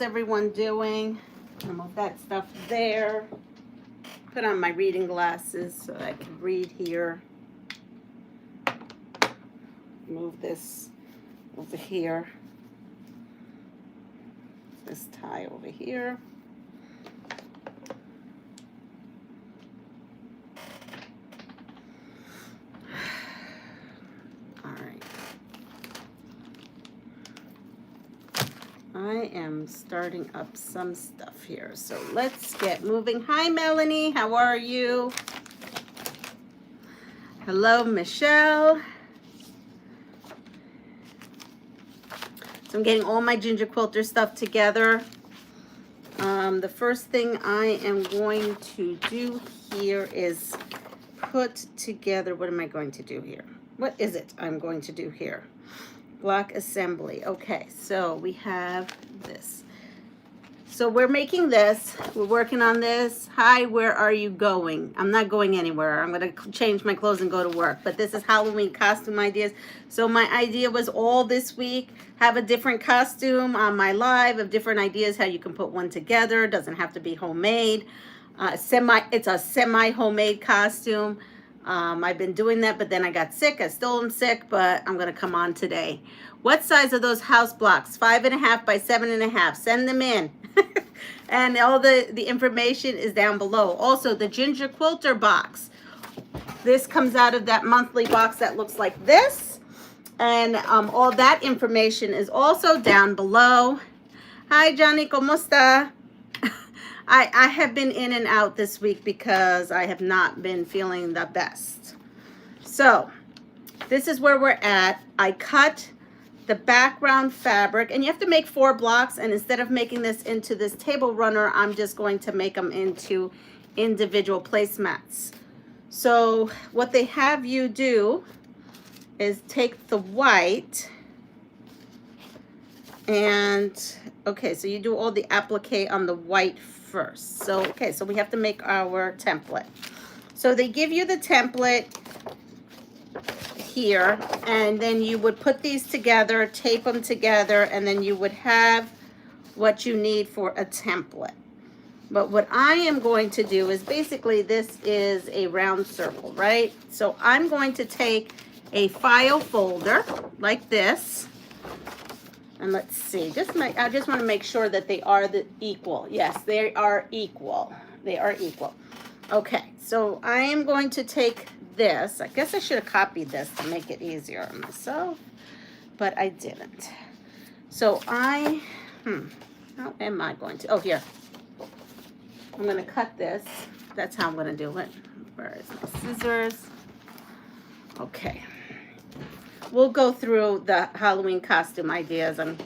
Everyone doing? I'll move that stuff there. Put on my reading glasses so I can read here. Move this over here. This tie over here. All right. I am starting up some stuff here, so let's get moving. Hi, Melanie. How are you? Hello, Michelle. So I'm getting all my ginger quilter stuff together. The first thing I am going to do here is put together, what am I going to do here? What is it I'm going to do here? Block assembly. Okay, so we have this. So we're making this. We're working on this. Hi, where are you going? I'm not going anywhere. I'm going to change my clothes and go to work. But this is Halloween costume ideas. So my idea was all this week, have a different costume on my live of different ideas how you can put one together. It doesn't have to be homemade. It's a semi-homemade costume. I've been doing that, but then I got sick. I still am sick, but I'm going to come on today. What size are those house blocks? 5.5 by 7.5. Send them in. And all the information is down below. Also, the ginger quilter box. This comes out of that monthly box that looks like this. And all that information is also down below. Hi, Johnny. ¿Cómo está? I have been in and out this week because I have not been feeling the best. So this is where we're at. I cut the background fabric, and you have to make 4 blocks, and instead of making this into this table runner, I'm just going to make them into individual placemats. So what they have you do is take the white and, okay, so you do all the applique on the white first. So, okay, so we have to make our template. So they give you the template here, and then you would put these together, tape them together, and then you would have what you need for a template. But what I am going to do is basically this is a round circle, right? So I'm going to take a file folder like this. And let's see, I just want to make sure that they are equal. Yes, they are equal. They are equal. Okay, so I am going to take this. I guess I should have copied this to make it easier on myself, but I didn't. So how am I going to, oh, here. I'm going to cut this. That's how I'm going to do it. Where is my scissors? Okay. We'll go through the Halloween costume ideas in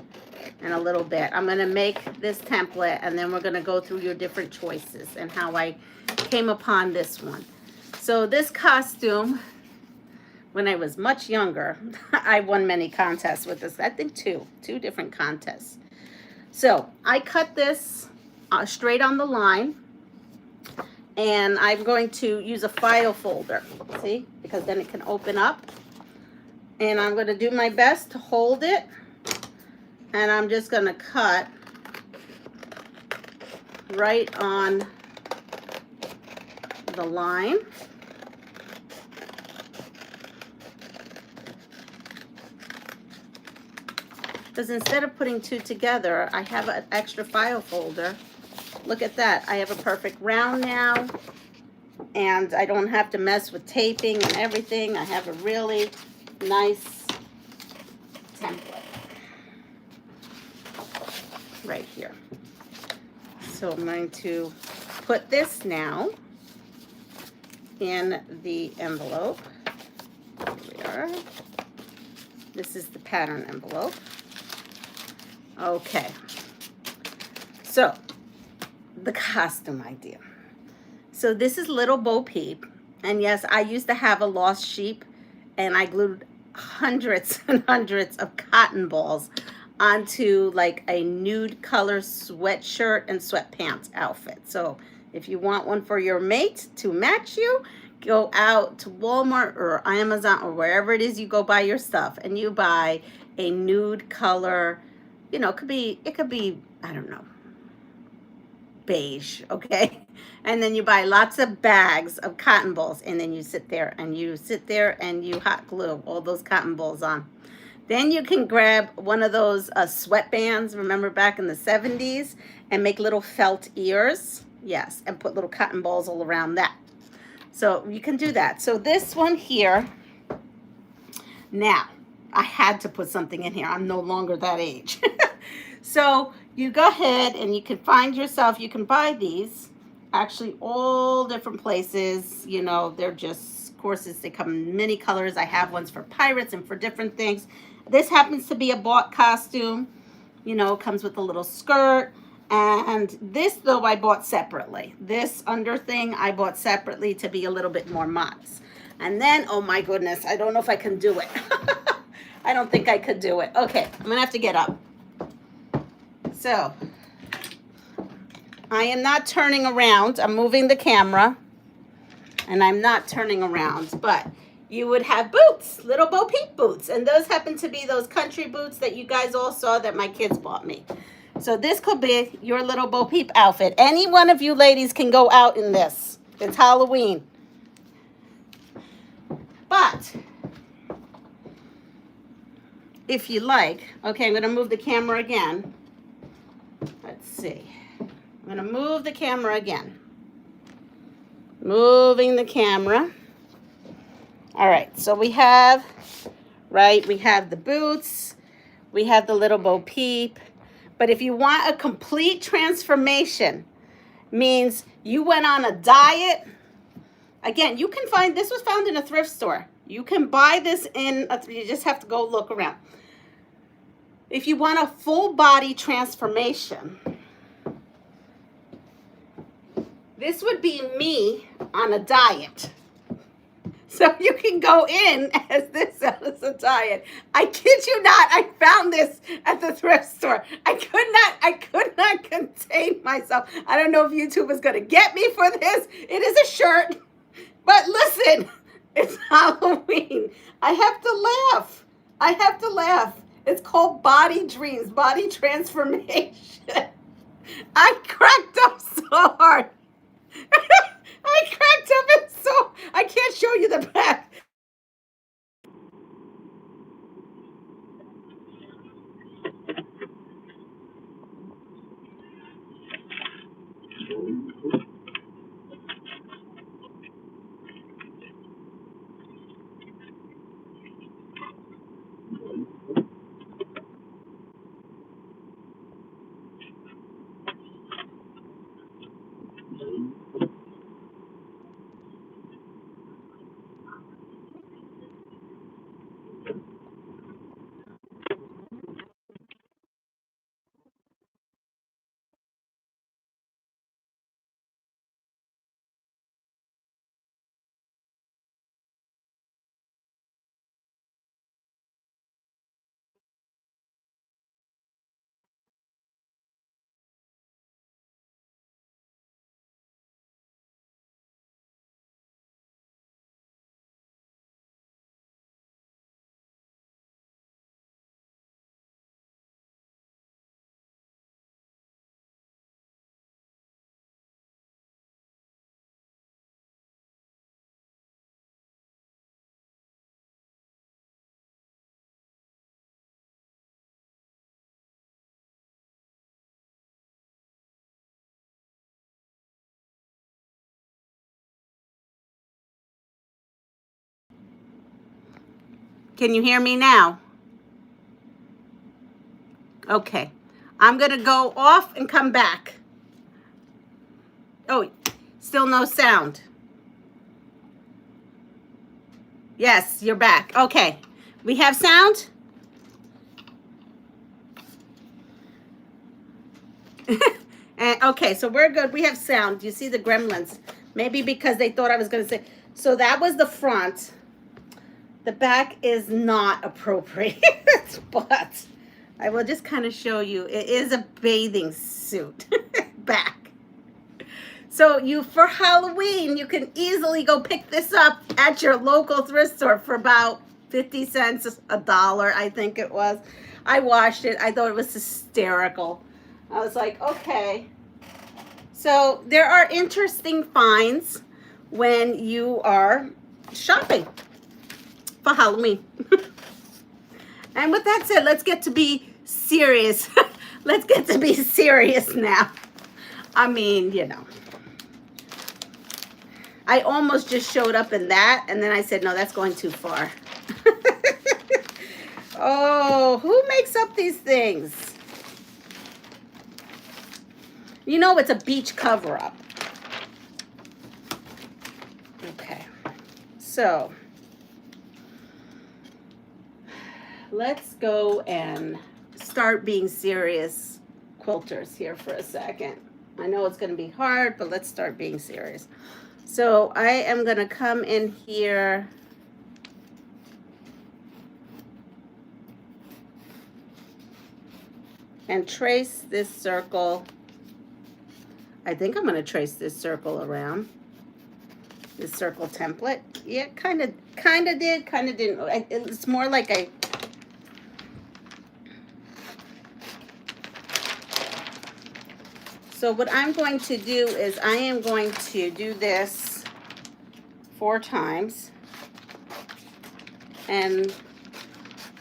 a little bit. I'm going to make this template, and then we're going to go through your different choices and how I came upon this one. So this costume, when I was much younger, I won many contests with this. I think two different contests. So I cut this straight on the line, and I'm going to use a file folder, see, because then it can open up. And I'm going to do my best to hold it, and I'm just going to cut right on the line. Because instead of putting 2 together, I have an extra file folder. Look at that. I have a perfect round now, and I don't have to mess with taping and everything. I have a really nice template right here. So I'm going to put this now in the envelope. Here we are. This is the pattern envelope. Okay. So the costume idea. So this is Little Bo Peep, and yes, I used to have a lost sheep, and I glued hundreds and hundreds of cotton balls onto like a nude color sweatshirt and sweatpants outfit. So if you want one for your mate to match you, go out to Walmart or Amazon or wherever it is you go buy your stuff, and you buy a nude color you know, it could be, I don't know, beige, okay? And then you buy lots of bags of cotton balls, and then you sit there and you hot glue all those cotton balls on. Then you can grab one of those sweatbands, remember back in the 70s, and make little felt ears. Yes, and put little cotton balls all around that. So you can do that. So this one here, now, I had to put something in here. I'm no longer that age. So you go ahead and you can find yourself, you can buy these, actually all different places. You know, they're just courses. They come in many colors. I have ones for pirates and for different things. This happens to be a bought costume. You know, comes with a little skirt. And this, though, I bought separately. This under thing I bought separately to be a little bit more modest. And then, oh my goodness, I don't know if I can do it. I don't think I could do it. Okay, I'm going to have to get up. So, I am not turning around. I'm moving the camera. And I'm not turning around. But you would have boots, little Bo Peep boots. And those happen to be those country boots that you guys all saw that my kids bought me. So this could be your little Bo Peep outfit. Any one of you ladies can go out in this. It's Halloween. But if you like, okay, I'm going to move the camera again. Let's see. I'm going to move the camera again. Moving the camera. All right, so we have, right, we have the boots. We have the little Bo Peep. But if you want a complete transformation, means you went on a diet. Again, you can find, this was found in a thrift store. You can buy this in, you just have to go look around. If you want a full body transformation, this would be me on a diet. So you can go in as this as a diet. I kid you not, I found this at the thrift store. I could not contain myself. I don't know if YouTube is going to get me for this. It is a shirt. But listen, it's Halloween. I have to laugh. I have to laugh. It's called Body Dreams, Body Transformation. I cracked up so hard. I cracked up and so I can't show you the back. Can you hear me now? Okay. I'm going to go off and come back. Oh, still no sound. Yes, you're back. Okay. We have sound? And, okay, so we're good. We have sound. You see the gremlins. Maybe because they thought I was going to say. So that was the front. The back is not appropriate, but I will just kind of show you. It is a bathing suit back. So for Halloween, you can easily go pick this up at your local thrift store for about 50 cents, $1, I think it was. I watched it. I thought it was hysterical. I was like, okay. So there are interesting finds when you are shopping for Halloween. And with that said, let's get to be serious. Let's get to be serious now. I mean, you know. I almost just showed up in that, and then I said, no, that's going too far. Oh, who makes up these things? You know it's a beach cover-up. Okay. So, let's go and start being serious quilters here for a second. I know it's going to be hard, but let's start being serious. So I am going to come in here and trace this circle. I think I'm going to trace this circle around this circle template. Yeah, kind of did, kind of didn't. It's more like I So what I'm going to do is I am going to do this 4 times, and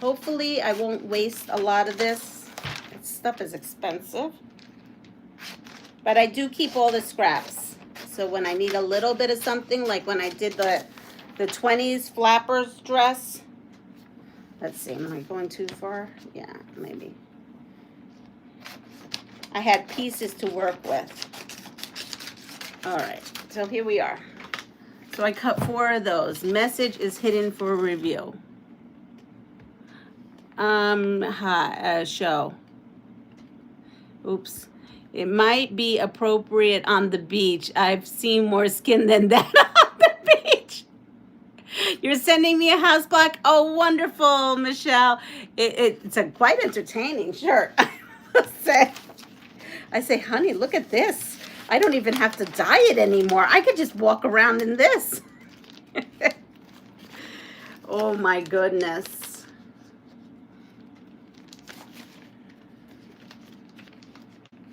hopefully I won't waste a lot of this. This stuff is expensive, but I do keep all the scraps. So when I need a little bit of something, like when I did the 20s flappers dress. Let's see, am I going too far? Yeah, maybe. I had pieces to work with. All right, so here we are. So I cut 4 of those. Message is hidden for review. Show. Oops. It might be appropriate on the beach. I've seen more skin than that on the beach. You're sending me a house block? Oh, wonderful, Michelle. It's a quite entertaining shirt, I must say. I say, honey, look at this. I don't even have to dye it anymore. I could just walk around in this. Oh, my goodness.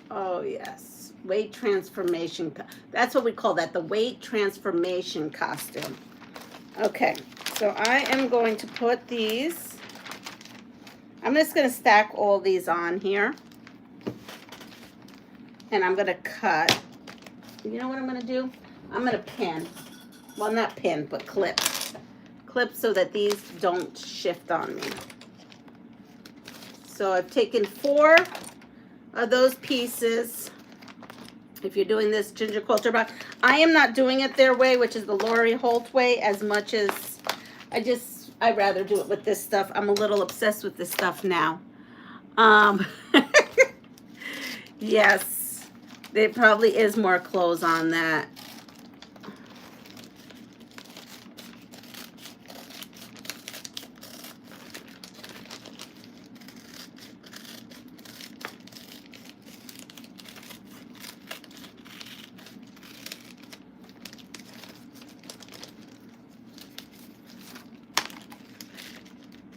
Oh, yes. Weight transformation. That's what we call that, the weight transformation costume. Okay, so I am going to put these. I'm just going to stack all these on here. And I'm going to cut. You know what I'm going to do? I'm going to pin. Well, not pin, but clip. Clip so that these don't shift on me. So I've taken 4 of those pieces. If you're doing this ginger quilter box, I am not doing it their way, which is the Lori Holt way, as much as I'd rather do it with this stuff. I'm a little obsessed with this stuff now. Yes. There probably is more clothes on that.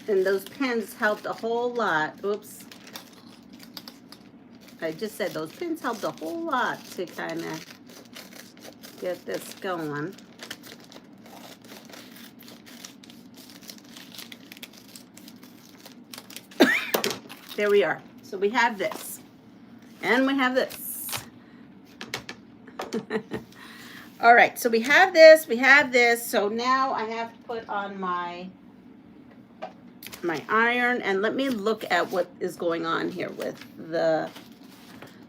And those pins helped a whole lot. Oops. I just said those pins helped a whole lot to kind of get this going. There we are. So we have this. And we have this. All right, so we have this, we have this. So now I have to put on my iron, and let me look at what is going on here with the...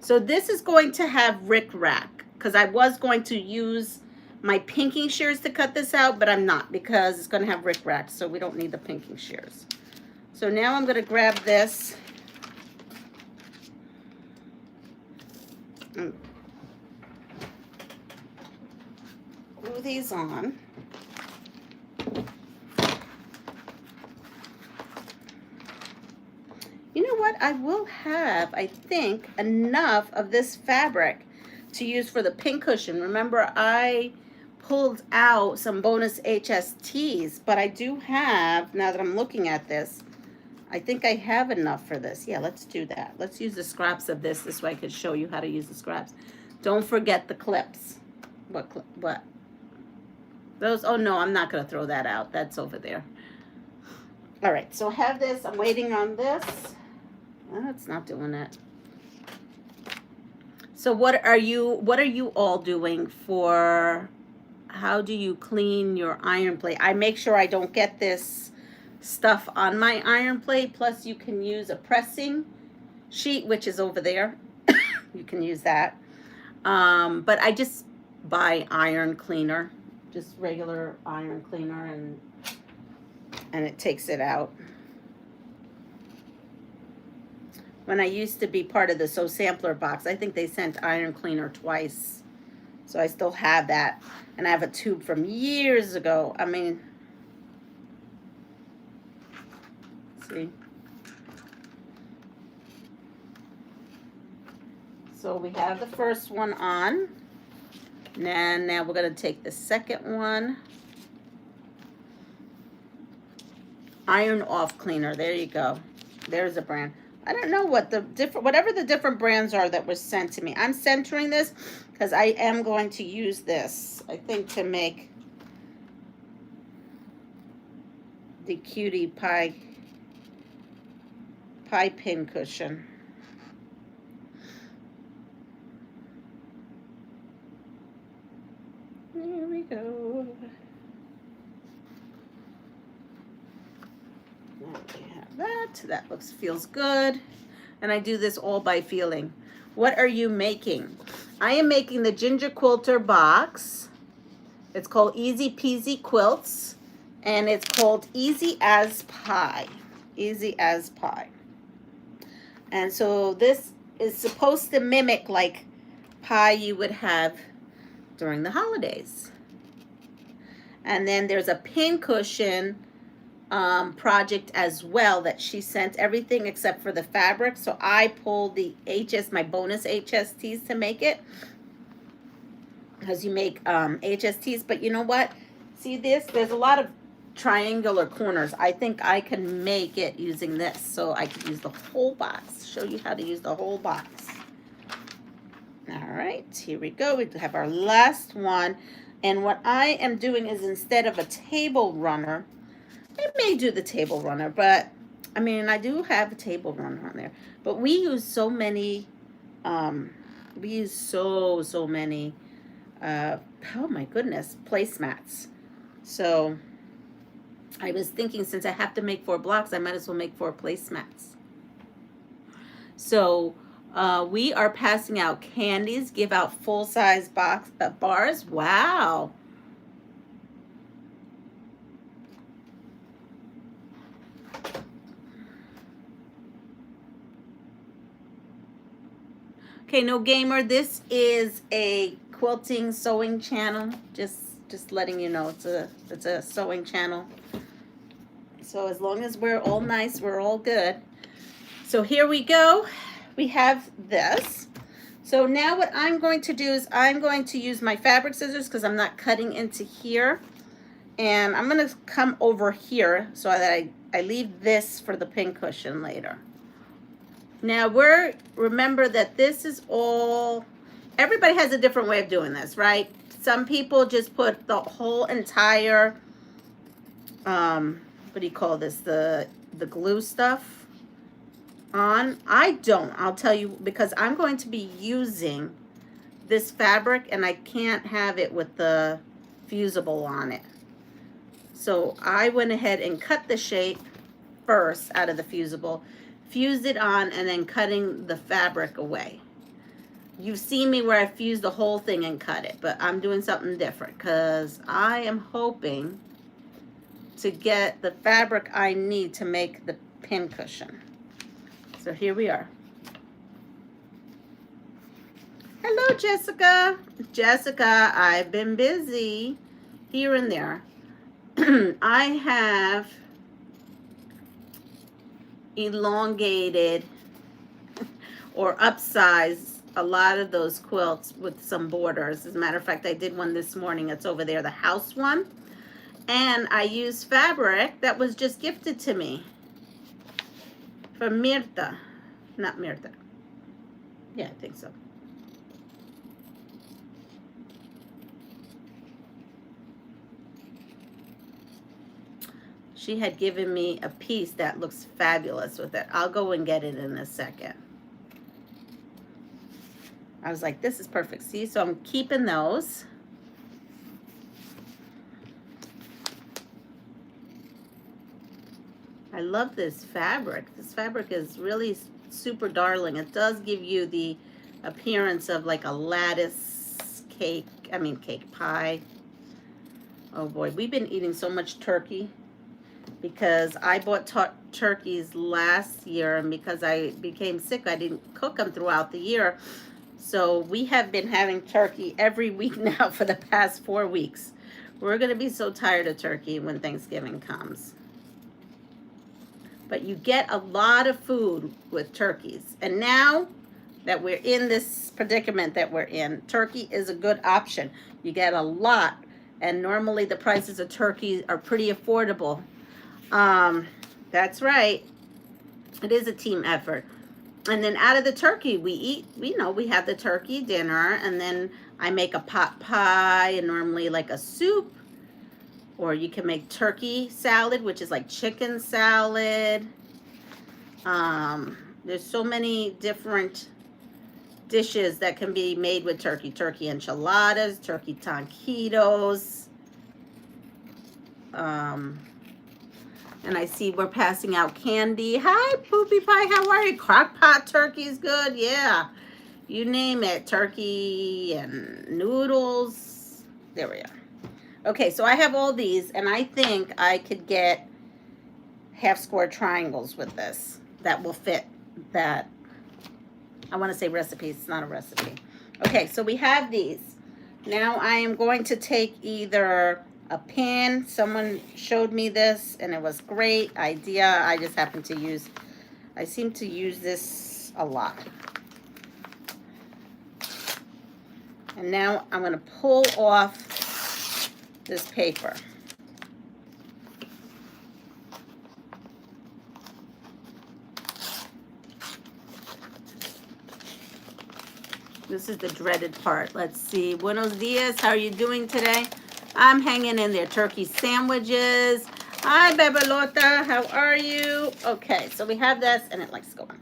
So this is going to have rickrack, because I was going to use my pinking shears to cut this out, but I'm not, because it's going to have rickrack, so we don't need the pinking shears. So now I'm going to grab this. And glue these on. You know what? I will have, I think, enough of this fabric to use for the pin cushion. Remember, I pulled out some bonus HSTs, but I do have, now that I'm looking at this, I think I have enough for this. Yeah, let's do that. Let's use the scraps of this. This way I could show you how to use the scraps. Don't forget the clips. What? Those, oh no, I'm not gonna throw that out. That's over there. All right, so I have this. I'm waiting on this. Oh, it's not doing it. So what are you all doing for, how do you clean your iron plate? I make sure I don't get this stuff on my iron plate. Plus you can use a pressing sheet, which is over there. You can use that. But I just buy iron cleaner, just regular iron cleaner, and it takes it out. When I used to be part of the So Sampler box, I think they sent iron cleaner twice. So I still have that. And I have a tube from years ago. I mean, see. So we have the first one on. And now we're going to take the second one. Iron Off Cleaner. There you go. There's a brand. I don't know what the whatever the different brands are that were sent to me. I'm centering this because I am going to use this, I think, to make the cutie pie pin cushion. There we go. That feels good. And I do this all by feeling. What are you making? I am making the ginger quilter box. It's called Easy Peasy Quilts, and it's called Easy as Pie. Easy as Pie. And so this is supposed to mimic like pie you would have during the holidays. And then there's a pin cushion project as well that she sent, everything except for the fabric. So I pulled the my bonus HSTs to make it, because you make HSTs. But you know what? See this? There's a lot of triangular corners. I think I can make it using this. So I could use the whole box. Show you how to use the whole box. All right, here we go. We have our last one. And what I am doing is, instead of a table runner, I may do the table runner, but I mean, I do have a table runner on there, but we use so many, we use so many, oh my goodness, placemats. So I was thinking, since I have to make 4 blocks, I might as well make 4 placemats. So we are passing out candies, give out full-size bars. Wow. Okay, No Gamer, this is a quilting sewing channel. Just letting you know, it's a sewing channel. So as long as we're all nice, we're all good. So here we go. We have this. So now what I'm going to do is I'm going to use my fabric scissors, because I'm not cutting into here. And I'm going to come over here so that I leave this for the pin cushion later. Now remember that this is all, everybody has a different way of doing this, right? Some people just put the whole entire, what do you call this, the glue stuff on. I don't. I'll tell you, because I'm going to be using this fabric and I can't have it with the fusible on it. So I went ahead and cut the shape first out of the fusible, fused it on, and then cutting the fabric away. You've seen me where I fused the whole thing and cut it, but I'm doing something different because I am hoping to get the fabric I need to make the pin cushion. So here we are. Hello, Jessica. Jessica, I've been busy here and there. I have elongated or upsized a lot of those quilts with some borders. As a matter of fact, I did one this morning. It's over there, the house one. And I used fabric that was just gifted to me. from Mirta. Not Mirta. Yeah, I think so. She had given me a piece that looks fabulous with it. I'll go and get it in a second. I was like, this is perfect. See, so I'm keeping those. I love this fabric. This fabric is really super darling. It does give you the appearance of like a lattice cake, cake pie. Oh boy, we've been eating so much turkey because I bought turkeys last year, and because I became sick, I didn't cook them throughout the year. So we have been having turkey every week now for the past 4 weeks. We're gonna be so tired of turkey when Thanksgiving comes. But you get a lot of food with turkeys. And now that we're in this predicament that we're in, turkey is a good option. You get a lot, and normally the prices of turkey are pretty affordable. That's right. It is a team effort. And then out of the turkey, we have the turkey dinner, and then I make a pot pie and normally like a soup. Or you can make turkey salad, which is like chicken salad. There's so many different dishes that can be made with turkey. Turkey enchiladas, turkey taquitos. And I see we're passing out candy. Hi, Poopy Pie, how are you? Crock pot turkey is good, yeah. You name it, turkey and noodles. There we are. Okay, so I have all these, and I think I could get half square triangles with this that will fit that. I want to say recipe. It's not a recipe. Okay, so we have these. Now I am going to take either a pin. Someone showed me this, and it was a great idea. I just happen to use, I seem to use this a lot. And now I'm going to pull off this paper. This is the dreaded part. Let's see. Buenos dias. How are you doing today? I'm hanging in there. Turkey sandwiches. Hi, Bebelota. How are you? Okay, so we have this, and it likes to go on.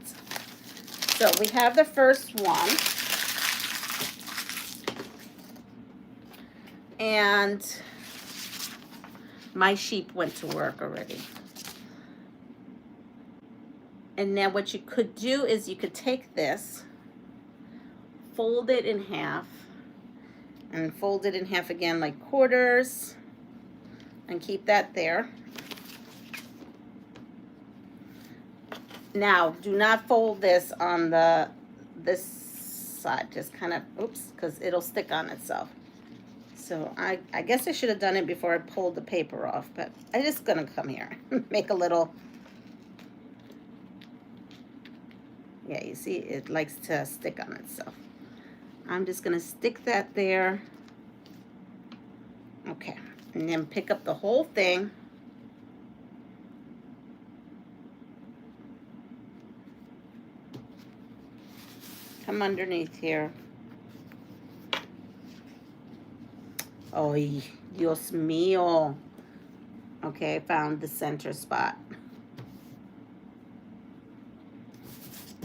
So we have the first one. And my sheep went to work already. And now what you could do is you could take this, fold it in half, and fold it in half again like quarters, and keep that there. Now, do not fold this on this side. Just kind of, oops, because it'll stick on itself. So I guess I should have done it before I pulled the paper off, but I'm just gonna come here, make a little, yeah, you see, it likes to stick on itself. I'm just gonna stick that there. Okay, and then pick up the whole thing. Come underneath here. Ay, Dios mío. Okay, I found the center spot.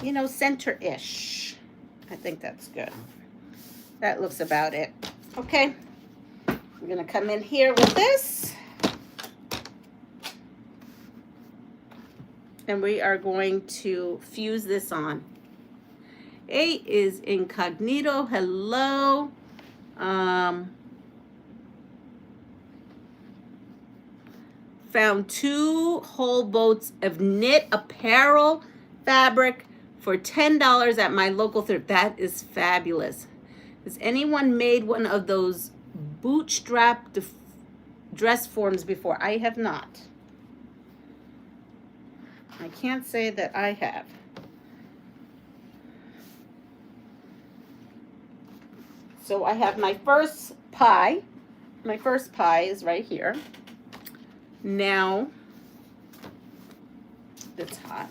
You know, center-ish. I think that's good. That looks about it. Okay, I'm gonna come in here with this. And we are going to fuse this on. A is incognito. Hello. Found 2 whole boats of knit apparel fabric for $10 at my local thrift. That is fabulous. Has anyone made one of those bootstrap dress forms before? I have not. I can't say that I have. So I have my first pie. My first pie is right here. Now, it's hot.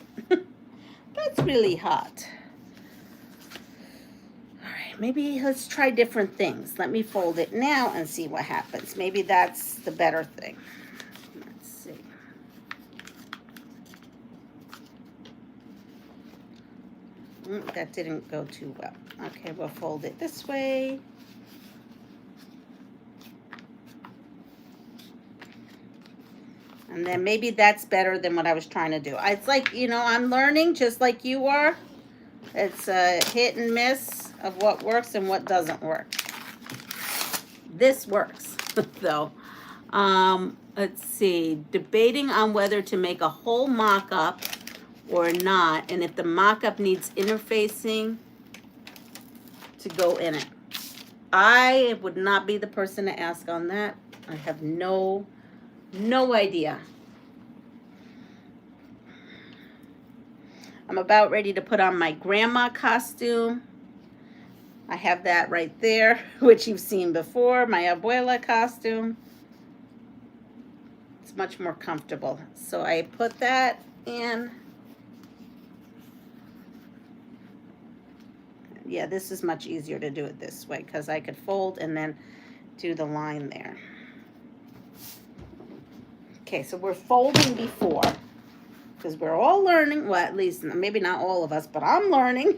That's really hot. All right, maybe let's try different things. Let me fold it now and see what happens. Maybe that's the better thing. Let's see. That didn't go too well. Okay, we'll fold it this way. And then maybe that's better than what I was trying to do. It's like, you know, I'm learning just like you are. It's a hit and miss of what works and what doesn't work. This works, though. Let's see. Debating on whether to make a whole mock-up or not, and if the mock-up needs interfacing to go in it. I would not be the person to ask on that. I have no idea. I'm about ready to put on my grandma costume. I have that right there, which you've seen before, my abuela costume. It's much more comfortable. So I put that in. Yeah, this is much easier to do it this way because I could fold and then do the line there. Okay, so we're folding before because we're all learning, well, at least maybe not all of us, but I'm learning.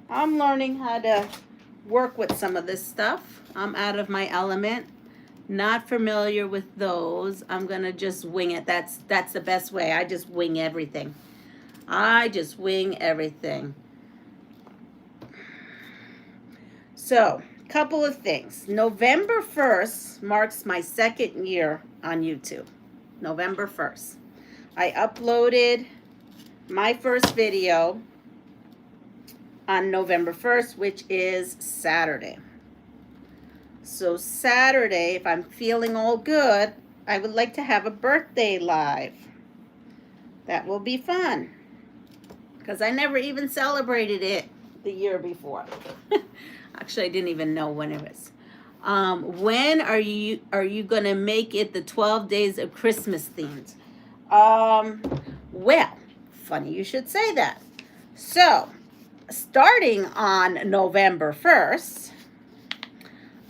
I'm learning how to work with some of this stuff. I'm out of my element. Not familiar with those. I'm going to just wing it. That's the best way. I just wing everything. I just wing everything. So, couple of things. November 1st marks my second year on YouTube. November 1st. I uploaded my first video on November 1st, which is Saturday. So Saturday, if I'm feeling all good, I would like to have a birthday live. That will be fun. Because I never even celebrated it the year before. Actually, I didn't even know when it was. When are you going to make it the 12 days of Christmas themed? Well, funny you should say that. So, starting on November 1st,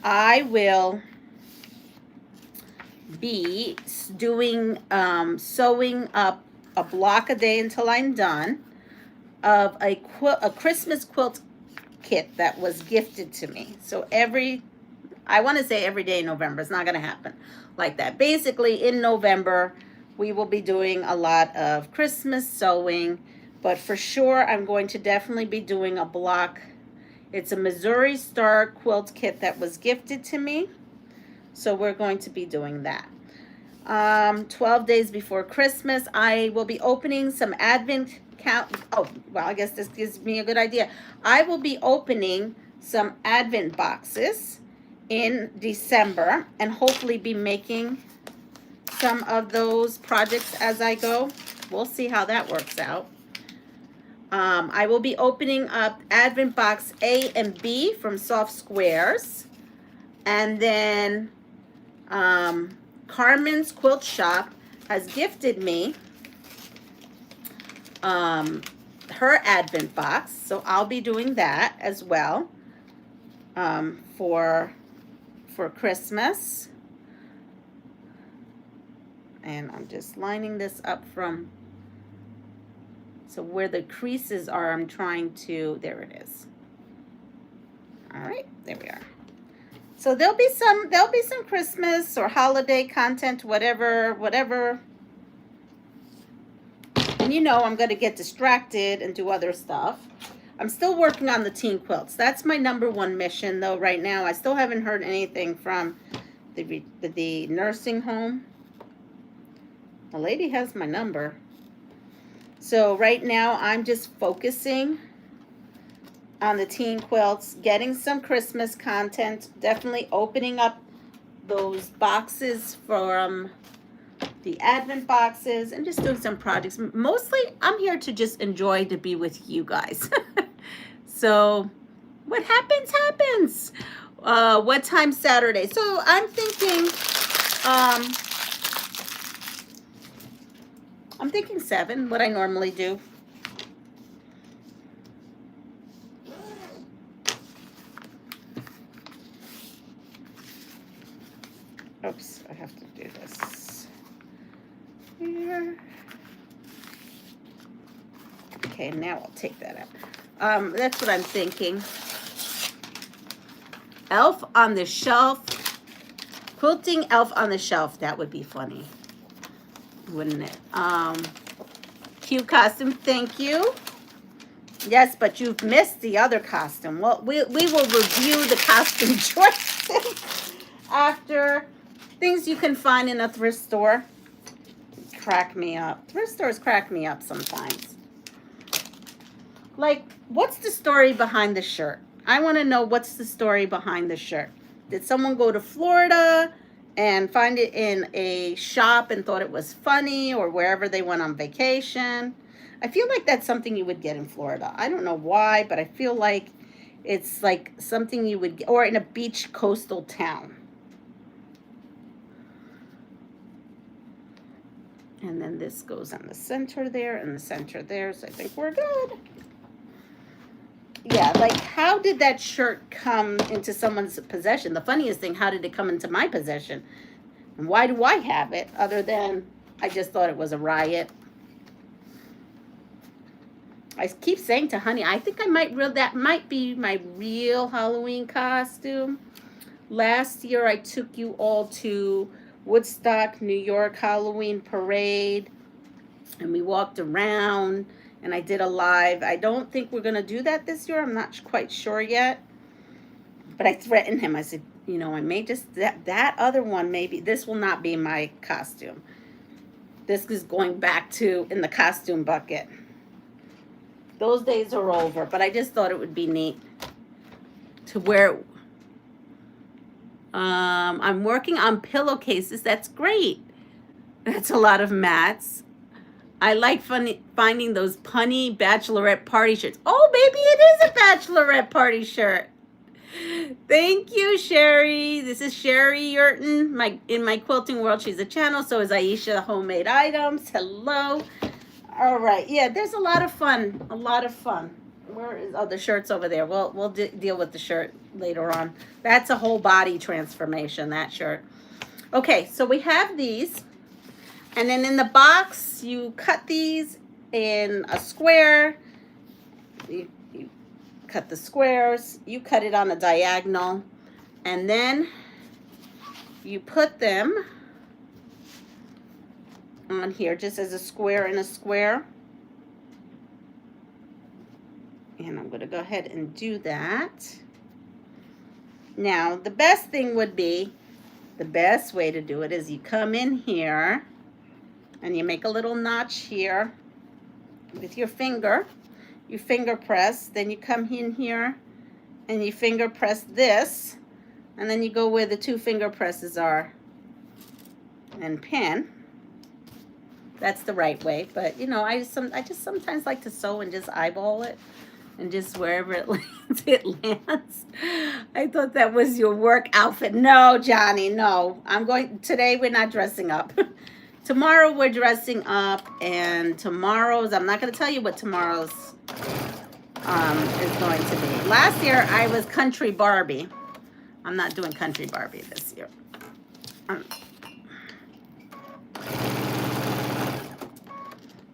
I will be doing, sewing up a block a day until I'm done of a Christmas quilt kit that was gifted to me. So I want to say every day in November. It's not going to happen like that. Basically, in November, we will be doing a lot of Christmas sewing, but for sure, I'm going to definitely be doing a block. It's a Missouri Star quilt kit that was gifted to me, so we're going to be doing that. 12 days before Christmas, I will be opening some advent oh, well, I guess this gives me a good idea. I will be opening some advent boxes in December and hopefully be making some of those projects as I go. We'll see how that works out. I will be opening up Advent Box A and B from Soft Squares. And then Carmen's Quilt Shop has gifted me her Advent box. So I'll be doing that as well for Christmas. And I'm just lining this up from, so where the creases are, I'm trying to, there it is. All right, there we are. So there'll be some Christmas or holiday content, whatever. And you know I'm going to get distracted and do other stuff. I'm still working on the teen quilts. That's my #1 mission, though, right now. I still haven't heard anything from the nursing home. The lady has my number. So right now I'm just focusing on the teen quilts, getting some Christmas content, definitely opening up those boxes from the Advent boxes and just doing some projects. Mostly I'm here to just enjoy to be with you guys. So what happens, happens. What time Saturday? So I'm thinking, I'm thinking 7, what I normally do. Oops, I have to do this here. Okay, now I'll take that out. That's what I'm thinking. Elf on the Shelf. Quilting Elf on the Shelf. That would be funny, wouldn't it? Cute costume. Thank you. Yes, but you've missed the other costume. Well, we will review the costume choices after. Things you can find in a thrift store. Crack me up. Thrift stores crack me up sometimes. Like, what's the story behind the shirt? I want to know what's the story behind the shirt. Did someone go to Florida and find it in a shop and thought it was funny, or wherever they went on vacation? I feel like that's something you would get in Florida. I don't know why, but I feel like it's like something you would get, or in a beach coastal town. And then this goes on the center there and the center there, so I think we're good. Yeah, like, how did that shirt come into someone's possession? The funniest thing, how did it come into my possession? And why do I have it, other than I just thought it was a riot? I keep saying to Honey, I think I might that might be my real Halloween costume. Last year, I took you all to Woodstock, New York Halloween parade, and we walked around, and I did a live. I don't think we're going to do that this year. I'm not quite sure yet, but I threatened him. I said, you know, I may just, that other one, maybe, this will not be my costume. This is going back to in the costume bucket. Those days are over, but I just thought it would be neat to wear. I'm working on pillowcases. That's great. That's a lot of mats. I like finding those punny bachelorette party shirts. Oh, baby, it is a bachelorette party shirt. Thank you, Sherry. This is Sherry Yurton. In my quilting world, she's a channel. So is Aisha Homemade Items. Hello. All right. Yeah, there's a lot of fun. A lot of fun. Where is, oh, the shirt's over there. We'll deal with the shirt later on. That's a whole body transformation, that shirt. Okay, so we have these. And then in the box, you cut these in a square. You cut the squares. You cut it on a diagonal. And then you put them on here just as a square in a square. And I'm going to go ahead and do that. Now, the best thing would be, the best way to do it is you come in here and you make a little notch here with your finger. You finger press, then you come in here and you finger press this, and then you go where the two finger presses are and pin. That's the right way, but you know, I just sometimes like to sew and just eyeball it. And just wherever it lands, it lands. I thought that was your work outfit. No, Johnny, no. Today we're not dressing up. Tomorrow we're dressing up, and tomorrow's, I'm not going to tell you what tomorrow's is going to be. Last year I was Country Barbie. I'm not doing Country Barbie this year.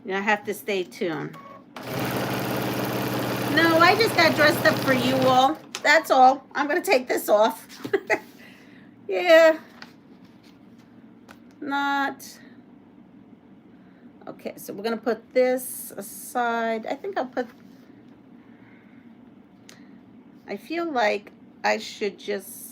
You have to stay tuned. No, I just got dressed up for you all. That's all. I'm going to take this off. Yeah. Not. Okay, so we're going to put this aside. I think I feel like I should just.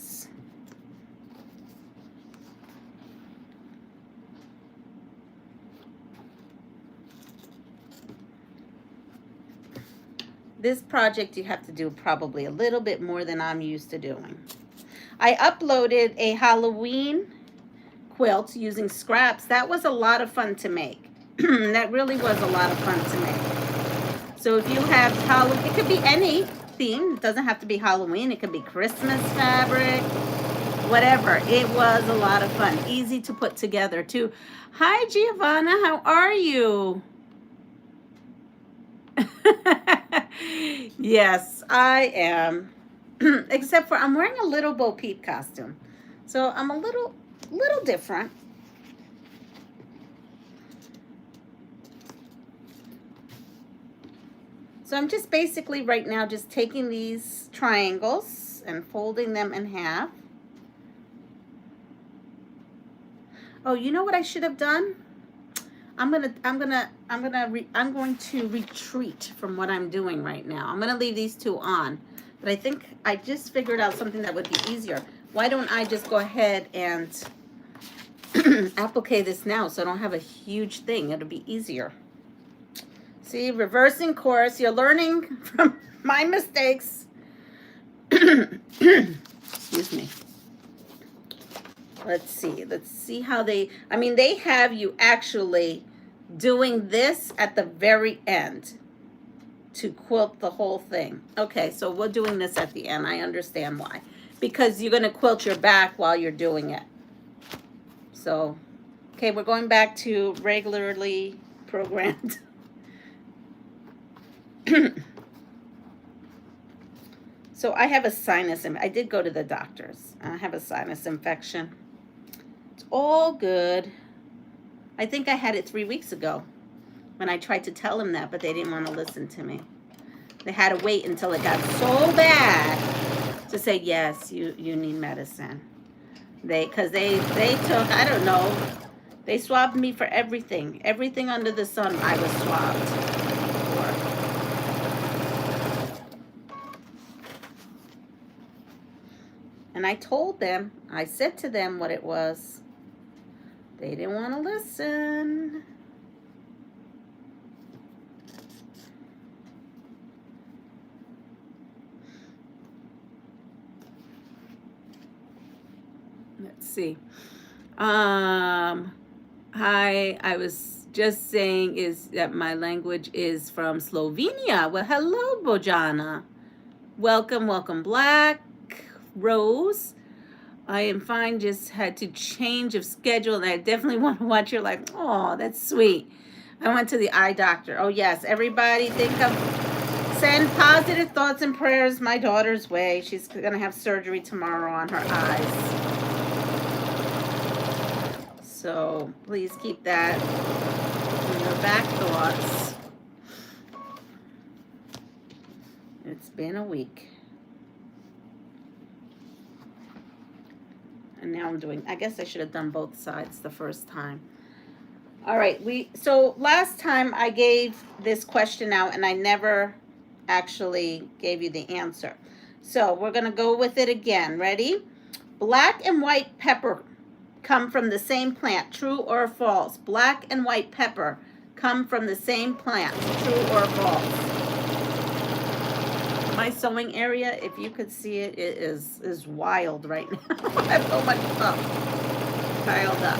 This project you have to do probably a little bit more than I'm used to doing. I uploaded a Halloween quilt using scraps. That was a lot of fun to make. That really was a lot of fun to make. So if you have Halloween, it could be any theme. It doesn't have to be Halloween. It could be Christmas fabric, whatever. It was a lot of fun. Easy to put together too. Hi, Giovanna. How are you? Yes, I am. Except for I'm wearing a little Bo Peep costume. So I'm a little, little different. So I'm just basically right now just taking these triangles and folding them in half. Oh, you know what I should have done? I'm going to retreat from what I'm doing right now. I'm going to leave these two on. But I think I just figured out something that would be easier. Why don't I just go ahead and applique this now so I don't have a huge thing. It'll be easier. See, reversing course. You're learning from my mistakes. Excuse me. Let's see how they, I mean, they have you actually doing this at the very end to quilt the whole thing. Okay, so we're doing this at the end. I understand why. Because you're going to quilt your back while you're doing it. So, okay, we're going back to regularly programmed. So I have a sinus, I did go to the doctor's. I have a sinus infection. It's all good. I think I had it 3 weeks ago when I tried to tell them that, but they didn't want to listen to me. They had to wait until it got so bad to say, yes, you need medicine. Because they took, I don't know, they swabbed me for everything. Everything under the sun I was swabbed for. And I told them, I said to them what it was. They didn't want to listen. Let's see. I was just saying is that my language is from Slovenia. Well, hello, Bojana. Welcome, welcome, Black Rose. I am fine, just had to change of schedule, and I definitely want to watch your live. Oh, that's sweet. I went to the eye doctor. Oh, yes, everybody send positive thoughts and prayers my daughter's way. She's going to have surgery tomorrow on her eyes. So please keep that in your back thoughts. It's been a week. And now I'm doing, I guess I should have done both sides the first time. All right, so last time I gave this question out and I never actually gave you the answer. So we're going to go with it again. Ready? Black and white pepper come from the same plant. True or false? Black and white pepper come from the same plant. True or false? My sewing area, if you could see it, it is wild right now. I have so much stuff piled up.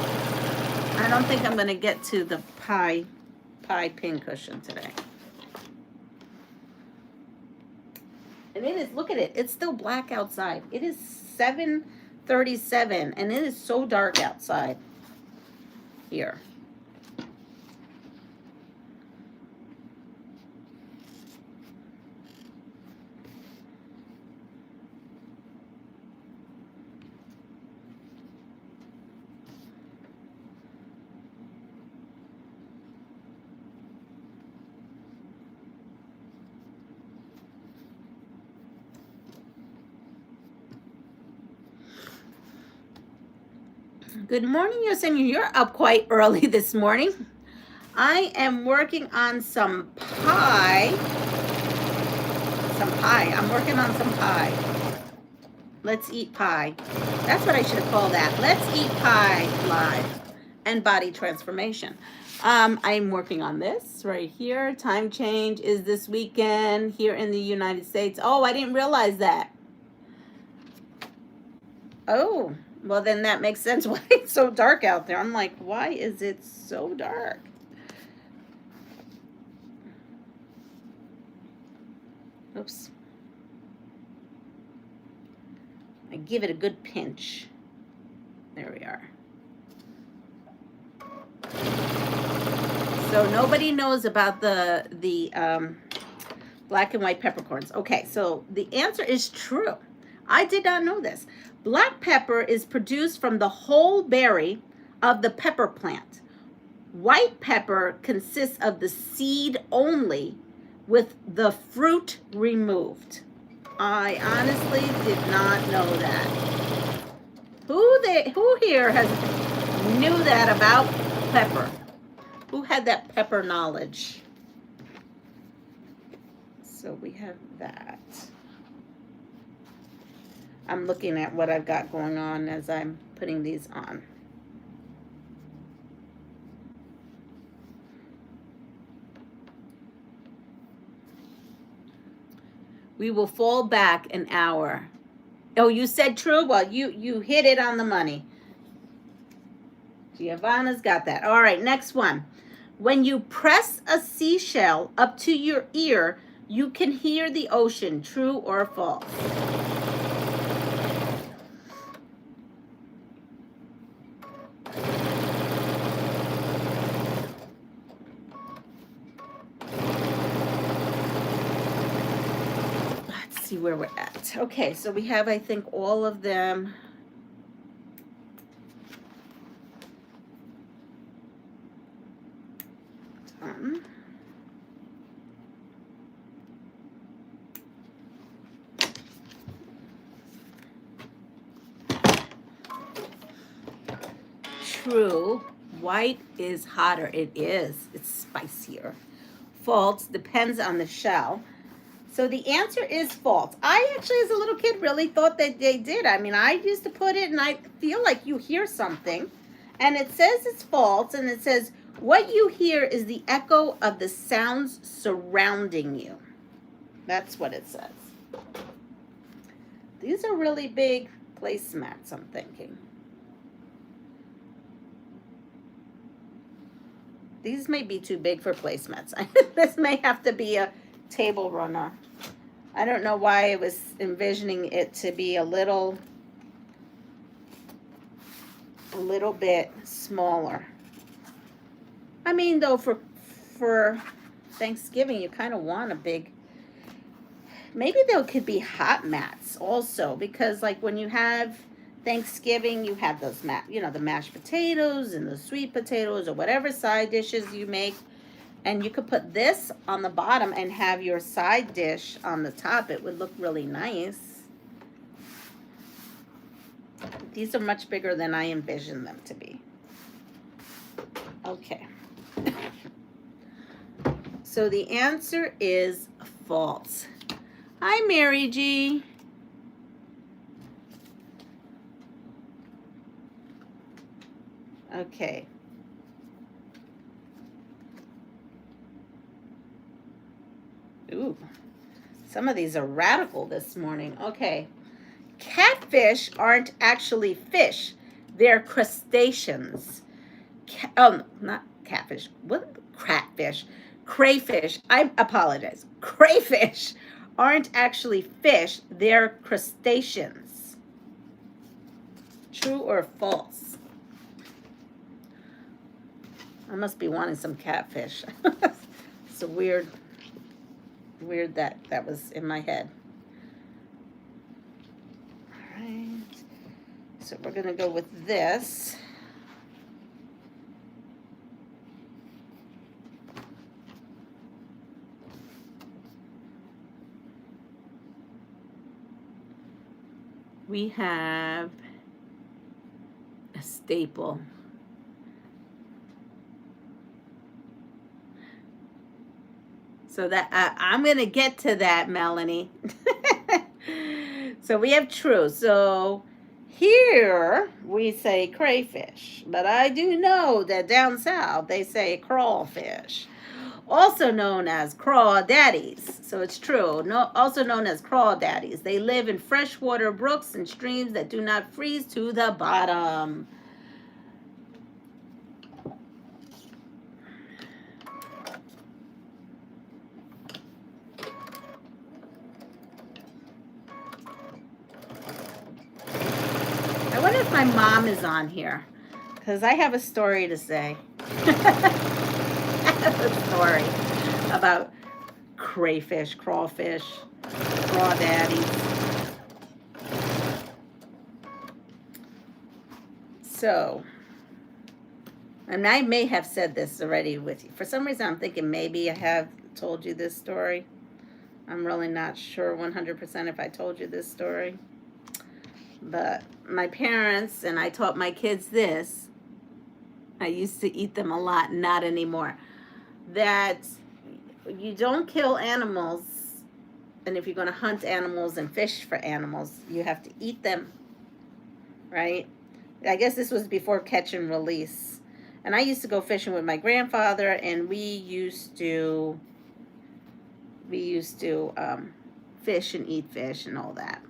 I don't think I'm going to get to the pie pin cushion today. And it is, look at it, it's still black outside. It is 7:37 and it is so dark outside here. Good morning, Yosemite. You're up quite early this morning. I am working on some pie. I'm working on some pie. Let's eat pie. That's what I should have called that. Let's eat pie live and body transformation. I'm working on this right here. Time change is this weekend here in the United States. Oh, I didn't realize that. Oh. Well, then that makes sense why it's so dark out there. I'm like, why is it so dark? Oops. I give it a good pinch. There we are. So nobody knows about the black and white peppercorns. Okay, so the answer is true. I did not know this. Black pepper is produced from the whole berry of the pepper plant. White pepper consists of the seed only with the fruit removed. I honestly did not know that. Who here knew that about pepper? Who had that pepper knowledge? So we have that. I'm looking at what I've got going on as I'm putting these on. We will fall back an hour. Oh, you said true? Well, you hit it on the money. Giovanna's got that. All right, next one. When you press a seashell up to your ear, you can hear the ocean. True or false? See where we're at. Okay, so we have, I think, all of them. Done. True. White is hotter. It is. It's spicier. False. Depends on the shell. So the answer is false. I actually, as a little kid, really thought that they did. I mean, I used to put it, and I feel like you hear something. And it says it's false, and it says, what you hear is the echo of the sounds surrounding you. That's what it says. These are really big placemats, I'm thinking. These may be too big for placemats. This may have to be a table runner. I don't know why I was envisioning it to be a little bit smaller. I mean, though, for Thanksgiving, you kind of want a big, maybe there could be hot mats also, because like when you have Thanksgiving, you have those the mashed potatoes and the sweet potatoes or whatever side dishes you make. And you could put this on the bottom and have your side dish on the top. It would look really nice. These are much bigger than I envisioned them to be. Okay. So the answer is false. Hi, Mary G. Okay. Ooh, some of these are radical this morning. Okay. Catfish aren't actually fish. They're crustaceans. Not catfish. What? Catfish. Crayfish. I apologize. Crayfish aren't actually fish. They're crustaceans. True or false? I must be wanting some catfish. It's a weird that was in my head. All right, so we're gonna go with this. We have a staple. So that I'm going to get to that, Melanie. So we have true. So here we say crayfish, but I do know that down south they say crawfish, also known as crawdaddies. So it's true. Also known as crawdaddies. They live in freshwater brooks and streams that do not freeze to the bottom. I wonder if my mom is on here, because I have a story to say. I have a story about crayfish, crawfish, crawdaddies. So, and I may have said this already with you. For some reason, I'm thinking maybe I have told you this story. I'm really not sure 100% if I told you this story. But my parents, and I taught my kids this, I used to eat them a lot, not anymore, that you don't kill animals, and if you're going to hunt animals and fish for animals, you have to eat them, right? I guess this was before catch and release. And I used to go fishing with my grandfather, and we used to fish and eat fish and all that.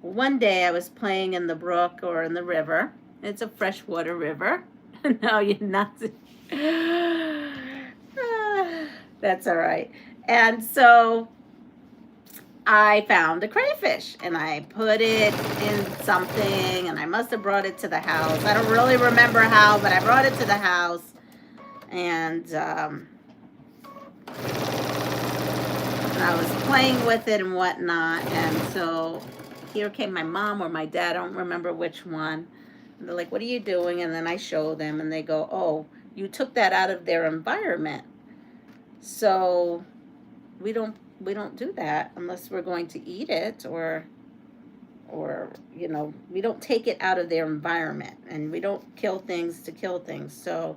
One day I was playing in the brook or in the river. It's a freshwater river. No, you're not. That's all right. And so I found a crayfish and I put it in something, and I must have brought it to the house. I don't really remember how, but I brought it to the house, and I was playing with it and whatnot. And so here came my mom or my dad, I don't remember which one. And they're like, "What are you doing?" And then I show them, and they go, "Oh, you took that out of their environment. So we don't do that unless we're going to eat it, or you know, we don't take it out of their environment, and we don't kill things to kill things." So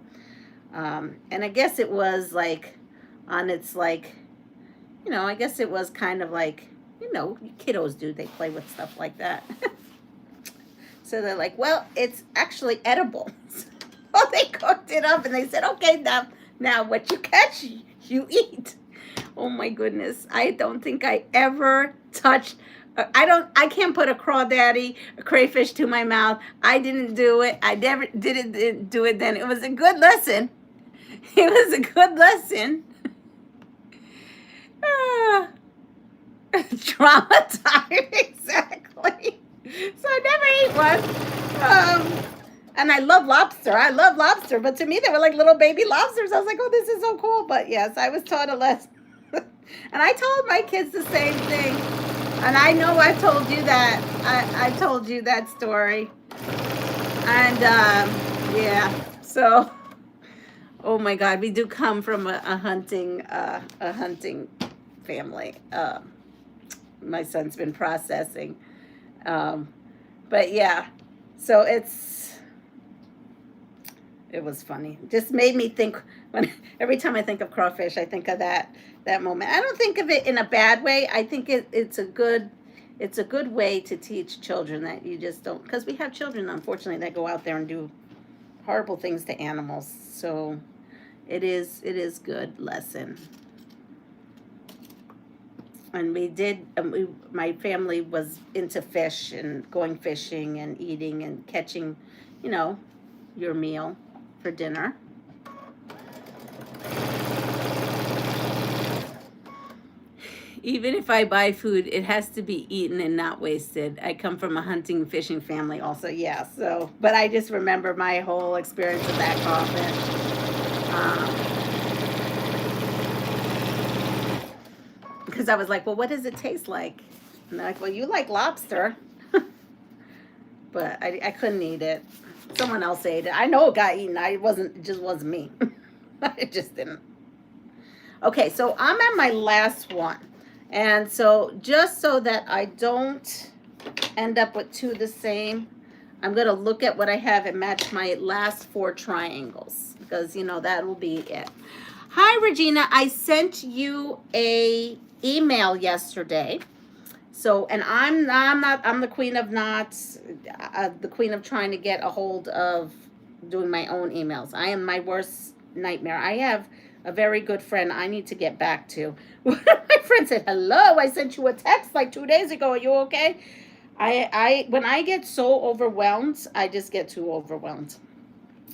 and I guess it was like on its, like, you know, I guess it was kind of like, you know, kiddos do, they play with stuff like that. So they're like, "Well, it's actually edible." So they cooked it up and they said, "Okay, now what you catch, you eat." Oh my goodness. I don't think I ever touched, I can't put a crawdaddy, a crayfish to my mouth. I didn't do it. I never didn't do it then. It was a good lesson. It was a good lesson. Traumatized, exactly. So I never ate one. And I love lobster. I love lobster. But to me, they were like little baby lobsters. I was like, "Oh, this is so cool." But yes, I was taught a lesson. And I told my kids the same thing. And I know I told you that. I told you that story. And yeah, so, oh my God, we do come from a hunting family. My son's been processing. But yeah, so it was funny. Just made me think, every time I think of crawfish, I think of that moment. I don't think of it in a bad way. I think it's a good way to teach children that you just don't, because we have children, unfortunately, that go out there and do horrible things to animals. So it is good lesson. And we did, my family was into fish and going fishing and eating and catching, you know, your meal for dinner. Even if I buy food, it has to be eaten and not wasted. I come from a hunting and fishing family also, yeah. So, but I just remember my whole experience with that crawfish. Because I was like, "Well, what does it taste like?" And they're like, "Well, you like lobster." But I couldn't eat it. Someone else ate it. I know it got eaten. It just wasn't me. It just didn't. Okay, so I'm at my last one. And so just so that I don't end up with two the same, I'm going to look at what I have and match my last 4 triangles, because, you know, that will be it. Hi, Regina. I sent you a email yesterday. So, and I'm the queen of knots, the queen of trying to get a hold of doing my own emails. I am my worst nightmare. I have a very good friend I need to get back to. One of my friends said, "Hello, I sent you a text like 2 days ago. Are you okay?" When I get so overwhelmed, I just get too overwhelmed.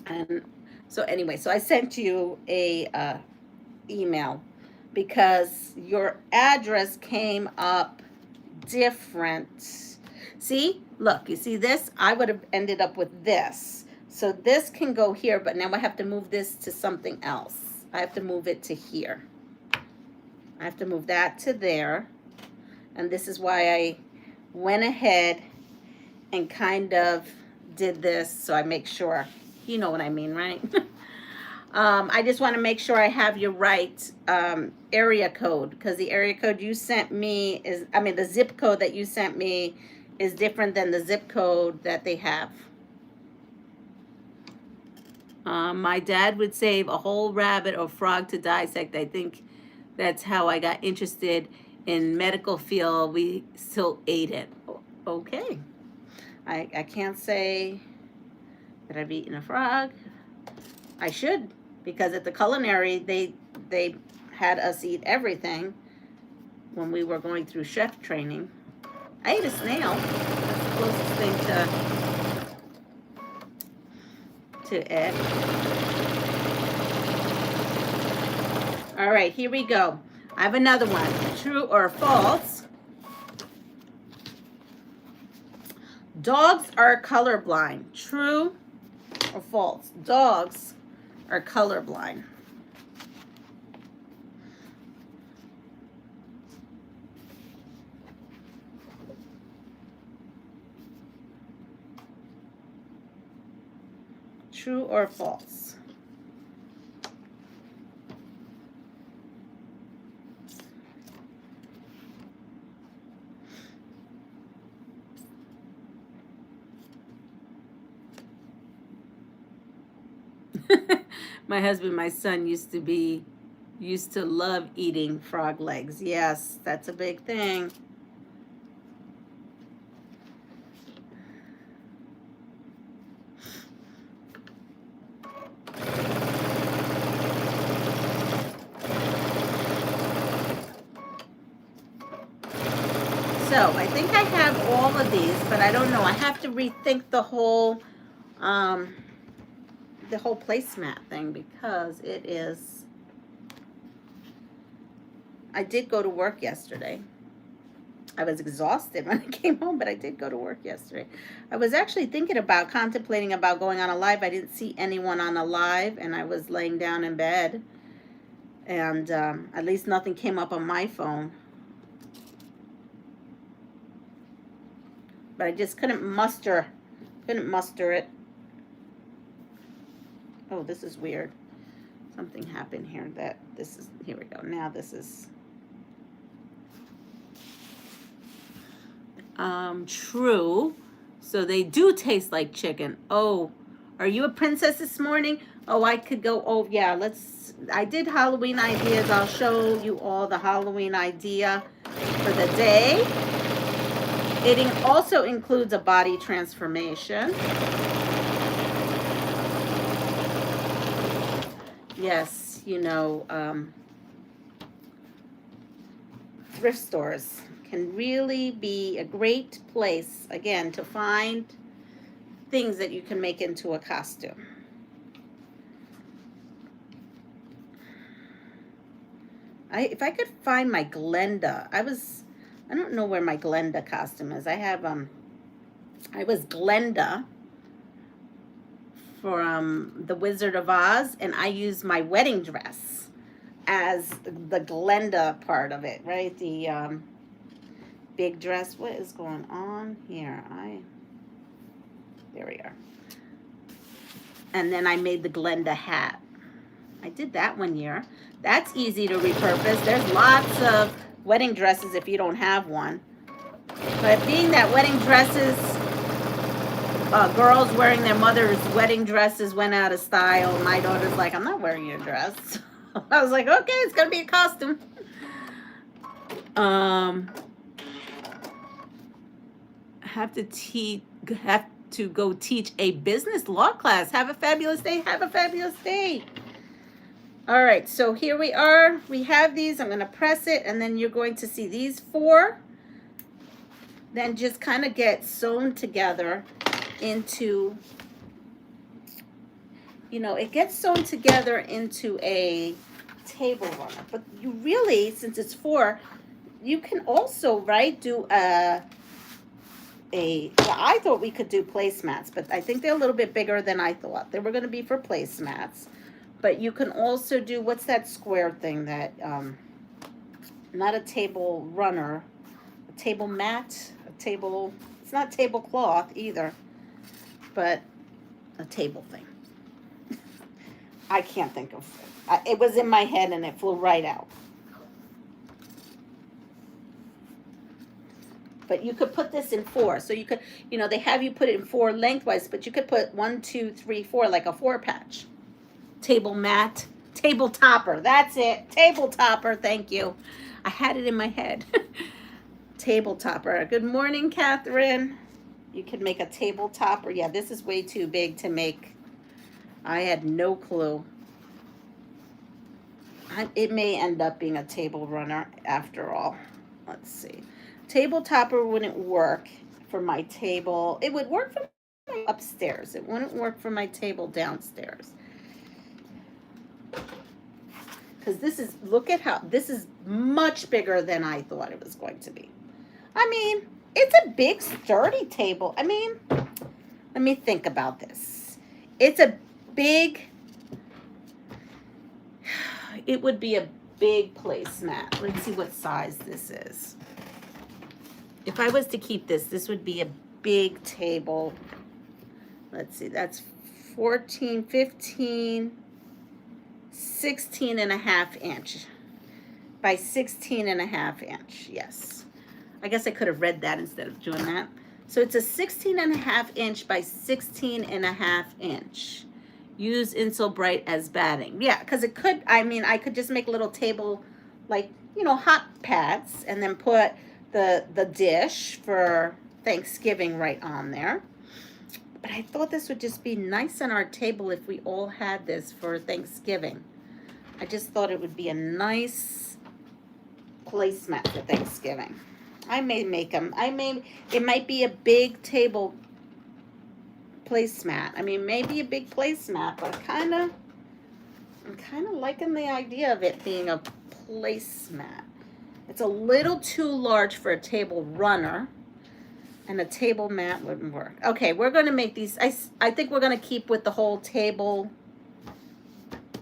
And so anyway, so I sent you a email because your address came up different. See, look, you see this? I would have ended up with this. So this can go here, but now I have to move this to something else. I have to move it to here. I have to move that to there. And this is why I went ahead and kind of did this, so I make sure, you know what I mean, right? I just want to make sure I have your right area code, because the area code you sent me is, I mean, the zip code that you sent me is different than the zip code that they have. My dad would save a whole rabbit or frog to dissect. I think that's how I got interested in medical field. We still ate it. Okay. I can't say that I've eaten a frog. I should, because at the culinary, they had us eat everything when we were going through chef training. I ate a snail. That's the closest thing to it. All right, here we go. I have another one. True or false? Dogs are colorblind. True or false? Dogs are colorblind. True or false? My husband, my son used to love eating frog legs. Yes, that's a big thing. So I think I have all of these, but I don't know. I have to rethink the whole placemat thing, because it is. I did go to work yesterday. I was exhausted when I came home, but I did go to work yesterday. I was actually contemplating about going on a live. I didn't see anyone on a live, and I was laying down in bed, and at least nothing came up on my phone. But I just couldn't muster it. Oh, this is weird. Something happened here here we go. Now this is true. So they do taste like chicken. Oh, are you a princess this morning? Oh, I could go, oh yeah, I did Halloween ideas. I'll show you all the Halloween idea for the day. It also includes a body transformation. Yes, thrift stores can really be a great place, again, to find things that you can make into a costume. If I could find my Glenda, I don't know where my Glenda costume is. I was Glenda from The Wizard of Oz, and I used my wedding dress as the Glenda part of it, right? The big dress. What is going on here? There we are. And then I made the Glenda hat. I did that one year. That's easy to repurpose. There's lots of wedding dresses if you don't have one. But being that wedding dresses, girls wearing their mother's wedding dresses went out of style, my daughter's like, I'm not wearing your dress. I was like, okay, it's gonna be a costume. Have to go teach a business law class. Have a fabulous day. Have a fabulous day. All right, so here we are. We have these. I'm going to press it, and then you're going to see these 4. Then just kind of get sewn together into, it gets sewn together into a table runner. But you really, since it's 4, you can also, right, do well, I thought we could do placemats, but I think they're a little bit bigger than I thought. They were going to be for placemats. But you can also do, what's that square thing that, not a table runner, a table mat, it's not tablecloth either. but a table thing. I can't think of it. It was in my head and it flew right out. But you could put this in 4. So you could, you know, they have you put it in 4 lengthwise, but you could put 1, 2, 3, 4, like a 4 patch. Table mat, table topper. That's it. Table topper. Thank you. I had it in my head. Table topper. Good morning, Catherine. You can make a table topper. Yeah, this is way too big to make. I had no clue. It may end up being a table runner after all. Let's see. Table topper wouldn't work for my table. It would work for my upstairs. It wouldn't work for my table downstairs. Because this is, look at how, this is much bigger than I thought it was going to be. I mean, it's a big sturdy table. I mean, let me think about this. It's a big, it would be a big placemat. Let's see what size this is. If I was to keep this, this would be a big table. Let's see, that's 14, 15, 16 and a half inch by 16 and a half inch. Yes. I guess I could have read that instead of doing that. So it's a 16 and a half inch by 16 and a half inch. Use Insel Bright as batting. Yeah, because it could, I mean, I could just make a little table like, you know, hot pads and then put the dish for Thanksgiving right on there. But I thought this would just be nice on our table if we all had this for Thanksgiving. I just thought it would be a nice placemat for Thanksgiving. I may make them. It might be a big table placemat. I mean, maybe a big placemat, but I'm kind of liking the idea of it being a placemat. It's a little too large for a table runner, and a table mat wouldn't work. Okay, we're going to make these. I think we're going to keep with the whole table,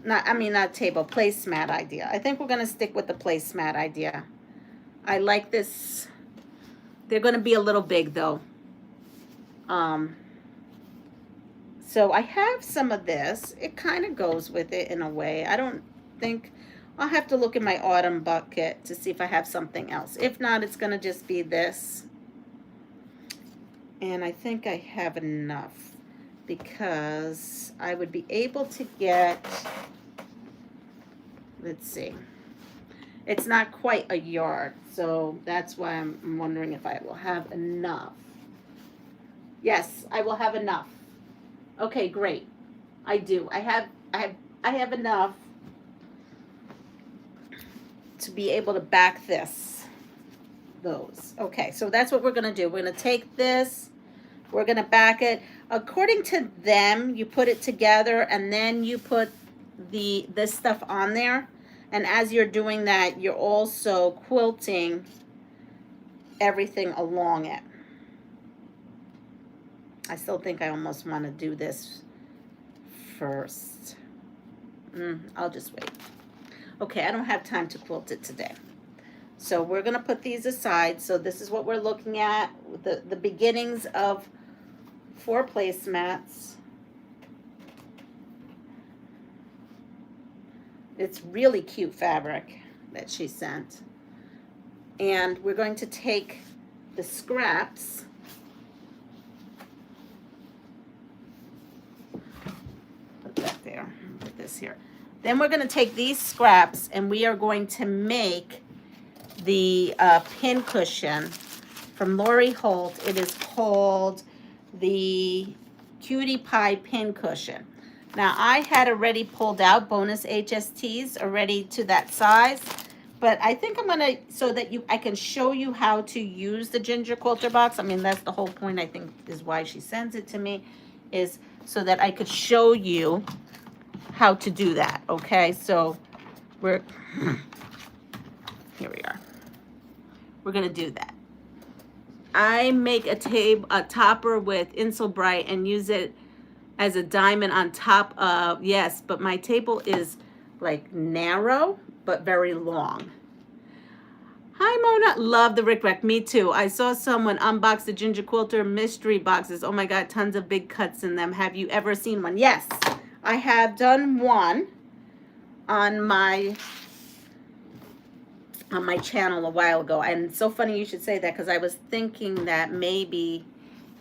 not table, placemat idea. I think we're going to stick with the placemat idea. I like this. They're going to be a little big, though. So I have some of this. It kind of goes with it in a way. I don't think... I'll have to look in my autumn bucket to see if I have something else. If not, it's going to just be this. And I think I have enough because I would be able to get, let's see, it's not quite a yard. So that's why I'm wondering if I will have enough. Yes, I will have enough. Okay, great. I do. I have enough to be able to back those. Okay, so that's what we're going to do. We're going to take this, we're going to back it. According to them, you put it together and then you put this stuff on there. And as you're doing that, you're also quilting everything along it. I still think I almost want to do this first. I'll just wait. Okay, I don't have time to quilt it today. So we're going to put these aside. So this is what we're looking at, the beginnings of 4 placemats. It's really cute fabric that she sent. And we're going to take the scraps. Put that there. Put this here. Then we're going to take these scraps and we are going to make the pin cushion from Lori Holt. It is called the Cutie Pie Pin Cushion. Now, I had already pulled out bonus HSTs already to that size, but I think I'm going to, so that I can show you how to use the Ginger Quilter box. I mean, that's the whole point, I think, is why she sends it to me, is so that I could show you how to do that. Okay, so here we are. We're gonna do that. I make a topper with Insel Bright and use it as a diamond on top of, yes, but my table is like narrow but very long. Hi, Mona. Love the Rick Rack. Me too. I saw someone unbox the Ginger Quilter mystery boxes. Oh my God, tons of big cuts in them. Have you ever seen one? Yes, I have done one on my channel a while ago. And it's so funny you should say that because I was thinking that maybe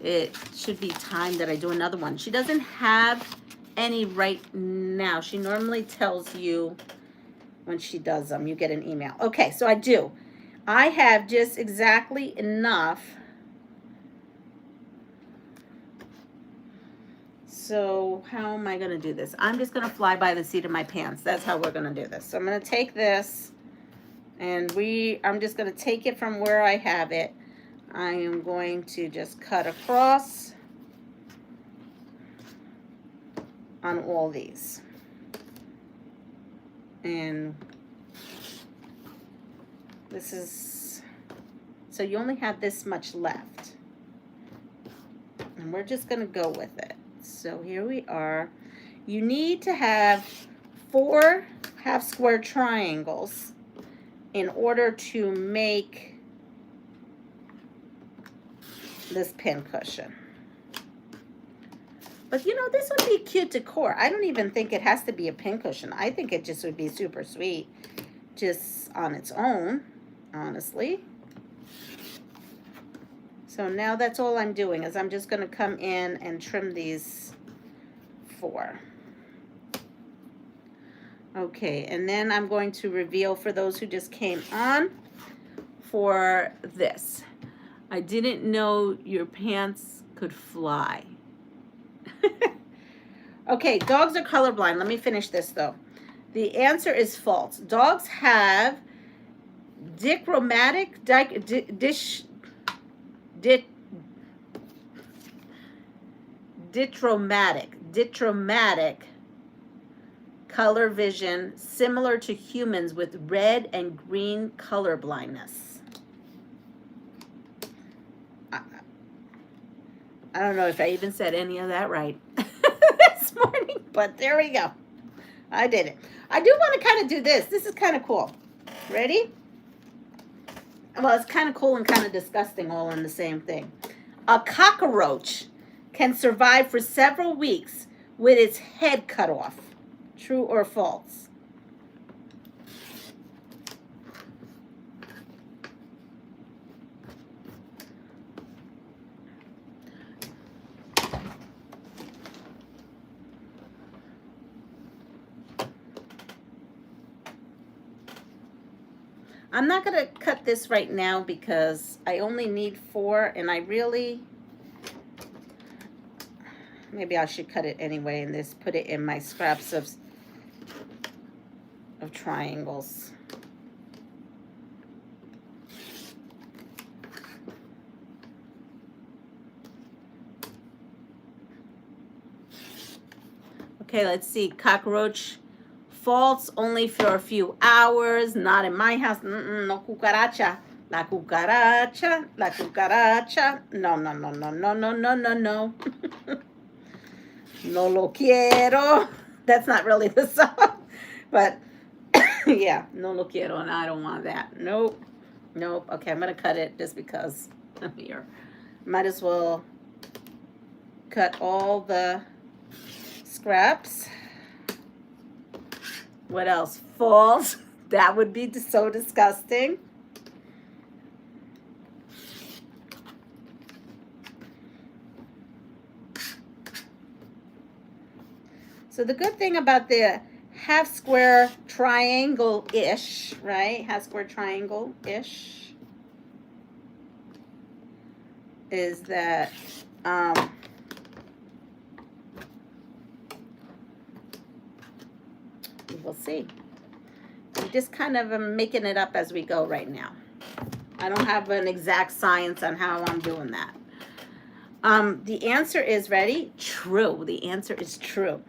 it should be time that I do another one. She doesn't have any right now. She normally tells you when she does them. You get an email. Okay, so I do. I have just exactly enough. So how am I going to do this? I'm just going to fly by the seat of my pants. That's how we're going to do this. So I'm going to take this, and I'm just going to take it from where I have it. I am going to just cut across on all these. And this is, so you only have this much left. And we're just going to go with it. So here we are. You need to have 4 half square triangles in order to make this pin cushion. But you know, this would be cute decor. I don't even think it has to be a pin cushion. I think it just would be super sweet just on its own, honestly. So now that's all I'm doing is I'm just going to come in and trim these 4. Okay, and then I'm going to reveal for those who just came on for this. I didn't know your pants could fly. Okay, dogs are colorblind. Let me finish this though. The answer is false. Dogs have dichromatic color vision similar to humans with red and green color blindness. I don't know if I even said any of that right this morning, but there we go. I did it. I do want to kind of do this. This is kind of cool. Ready? Well, it's kind of cool and kind of disgusting all in the same thing. A cockroach can survive for several weeks with its head cut off. True or false? I'm not going to cut this right now because I only need 4 and I really, maybe I should cut it anyway and just put it in my scraps of triangles. Okay, let's see. Cockroach. False, only for a few hours. Not in my house. No cucaracha. La cucaracha. La cucaracha. No, no, no, no, no, no, no, no, no. No lo quiero. That's not really the song. But, yeah. No lo quiero. And I don't want that. Nope. Nope. Okay, I'm going to cut it just because I'm here. Might as well cut all the scraps. What else? False. That would be so disgusting. So the good thing about the half square triangle-ish, right? Half square triangle-ish is that we'll see. I'm just kind of making it up as we go right now. I don't have an exact science on how I'm doing that. The answer is, ready? True. The answer is true.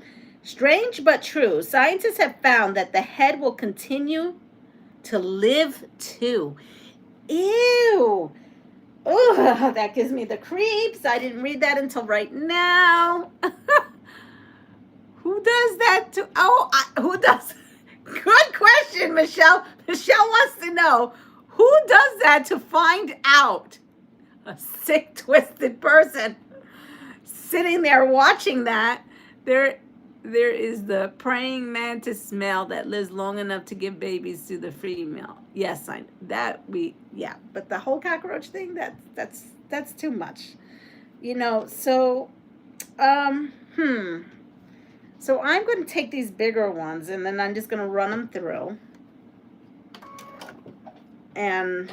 Strange but true. Scientists have found that the head will continue to live too. Ew. Oh, that gives me the creeps. I didn't read that until right now. Who does that to? Oh, who does? Good question, Michelle. Michelle wants to know Who does that to find out? A sick, twisted person sitting there watching that. There is the praying mantis male that lives long enough to give babies to the female. Yes, yeah. But the whole cockroach thing, that's too much. You know, so So I'm going to take these bigger ones and then I'm just going to run them through. And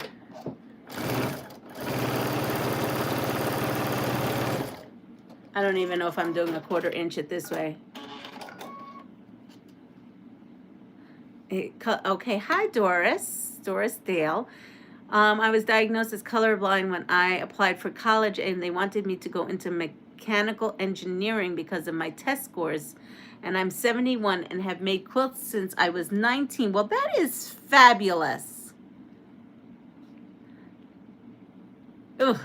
I don't even know if I'm doing a 1/4 inch it this way. Okay, hi Doris Dale. I was diagnosed as colorblind when I applied for college and they wanted me to go into mechanical engineering because of my test scores. And I'm 71 and have made quilts since I was 19. Well, that is fabulous. Ugh.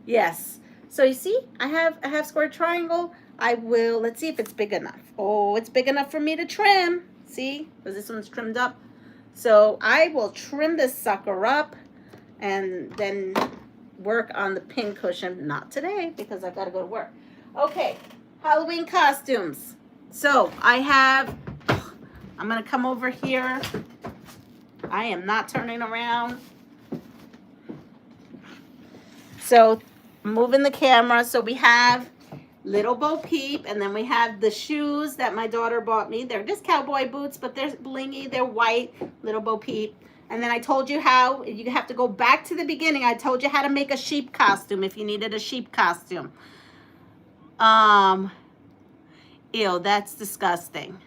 Yes. So you see, I have a half square triangle. Let's see if it's big enough. Oh, it's big enough for me to trim. See, because this one's trimmed up. So I will trim this sucker up and then work on the pin cushion. Not today because I've got to go to work. Okay, Halloween costumes. So I'm going to come over here. I am not turning around. So moving the camera. So we have Little Bo Peep, and then we have the shoes that my daughter bought me. They're just cowboy boots, but they're blingy. They're white, Little Bo Peep. And then I told you how, you have to go back to the beginning. I told you how to make a sheep costume if you needed a sheep costume. Ew, that's disgusting.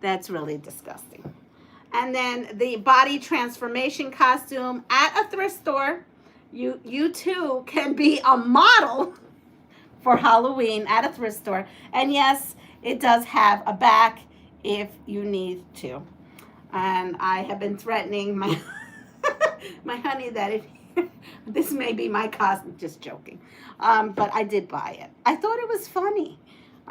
That's really disgusting. And then the body transformation costume at a thrift store. You too can be a model for Halloween at a thrift store. And yes, it does have a back if you need to. And I have been threatening my my honey that if this may be my costume, just joking. But I did buy it. I thought it was funny.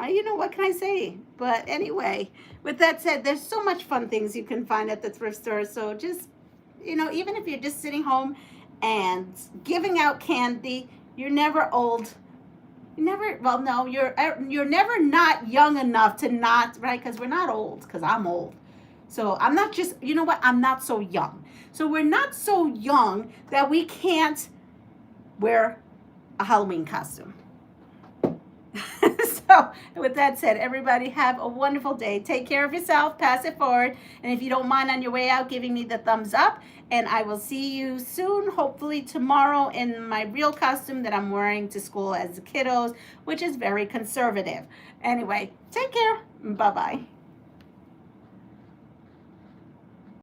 You know, what can I say? But anyway, with that said, there's so much fun things you can find at the thrift store. So just, you know, even if you're just sitting home and giving out candy, you're never old. You're never not young enough to not, right? Because we're not old, because I'm old. So I'm not just, you know what? I'm not so young. So we're not so young that we can't wear a Halloween costume. So with that said, everybody have a wonderful day. Take care of yourself. Pass it forward. And if you don't mind on your way out giving me the thumbs up. And I will see you soon, hopefully tomorrow, in my real costume that I'm wearing to school as the kiddos, which is very conservative. Anyway, take care. Bye-bye.